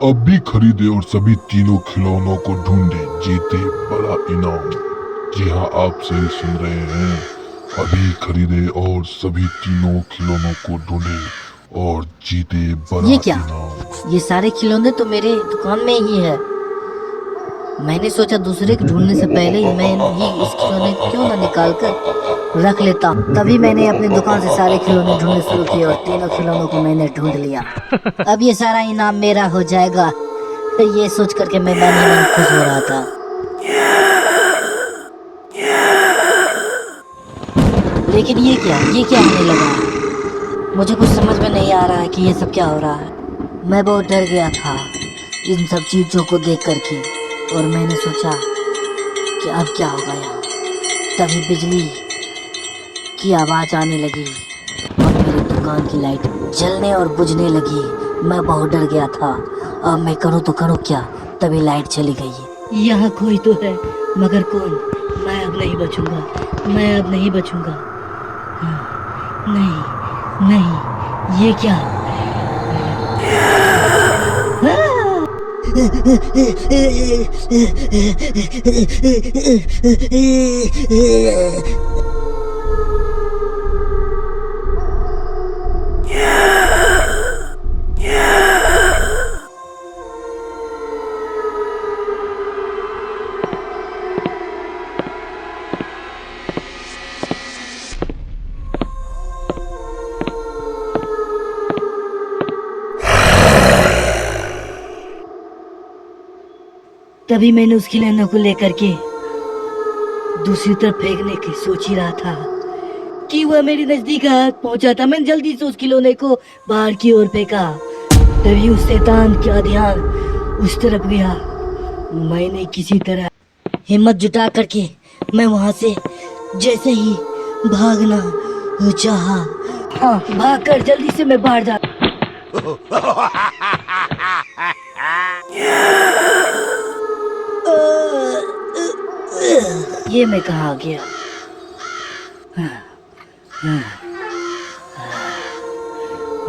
अब भी खरीदे और सभी तीनों खिलौनों को ढूंढे, जीते बड़ा इनाम। जी हाँ, आप सही सुन रहे हैं। अभी खरीदे और सभी तीनों खिलौनों को ढूंढे और जीते बड़ा ये क्या? इनाम। ये सारे खिलौने तो मेरे दुकान में ही है। मैंने सोचा दूसरे के ढूंढने से पहले ही मैं ये इस खिलौने को क्यों ना निकाल कर रख लेता हूँ। तभी मैंने अपनी दुकान से सारे खिलौने ढूंढने शुरू किए और तीनों खिलौनों को मैंने ढूंढ लिया। अब ये सारा इनाम मेरा हो जाएगा, ये सोच करके मैं मन ही मन खुश हो रहा था। लेकिन ये क्या होने लगा है? मुझे कुछ समझ में नहीं आ रहा है कि ये सब क्या हो रहा है। मैं बहुत डर गया था इन सब चीजों को देख करके, और मैंने सोचा कि अब क्या होगा यहाँ। तभी बिजली की आवाज आने लगी और मेरी दुकान की लाइट जलने और बुझने लगी। मैं बहुत डर गया था। अब मैं करूँ तो करूँ क्या? तभी लाइट चली गई। यहाँ कोई तो है, मगर कौन? मैं अब नहीं बचूंगा, मैं अब नहीं बचूंगा। नहीं नहीं, ये क्या? तभी मैंने उस खिलौने को लेकर के दूसरी तरफ फेंकने की सोच ही रहा था कि वह मेरे नजदीक आ पहुंचा था। मैंने जल्दी से उस खिलौने को बाहर की ओर फेंका। तभी उस शैतान का ध्यान उस तरफ गया। मैंने किसी तरह हिम्मत जुटा करके मैं वहां से जैसे ही भागना चाहा, हाँ, भागकर जल्दी से मैं बाहर जा। ये मैं कहाँ आ गया?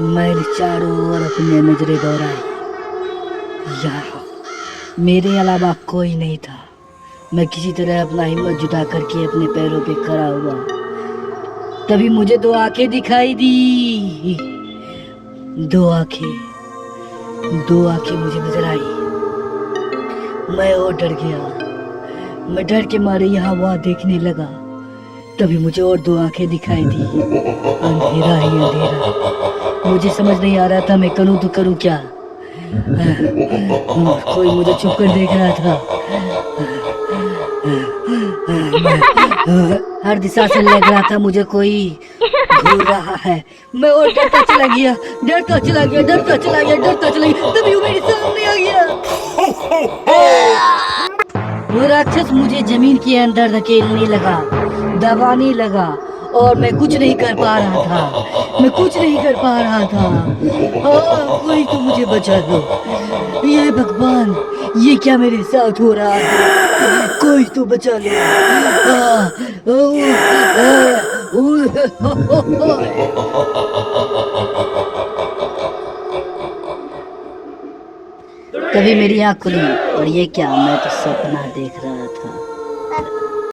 मैंने चारों ओर अपने नजरें दौड़ाई। यहाँ मेरे अलावा कोई नहीं था। मैं किसी तरह अपना हिम्मत जुटा करके अपने पैरों पे खड़ा हुआ। तभी मुझे दो आंखें दिखाई दी। दो आंखें मुझे नजर आई। मैं और डर गया। मैं डर के मारे यहाँ वहाँ देखने लगा। तभी मुझे और दो आंखें दिखाई दी। अंधेरा ही अंधेरा। मुझे समझ नहीं आ रहा था मैं करूँ तो करूँ क्या। कोई मुझे छुप कर देख रहा था। हर दिशा से लग रहा था मुझे कोई घूर रहा है। मैं और डरता चला गया। तभी वो मेरे सामने आ गया। वो राक्षस मुझे जमीन के अंदर धकेलने लगा, दबाने लगा, और मैं कुछ नहीं कर पा रहा था। हाँ, कोई तो मुझे बचा दो। ये भगवान, ये क्या मेरे साथ हो रहा है? कोई तो बचा लो। तभी मेरी आँख खुली और ये क्या, मैं तो सपना देख रहा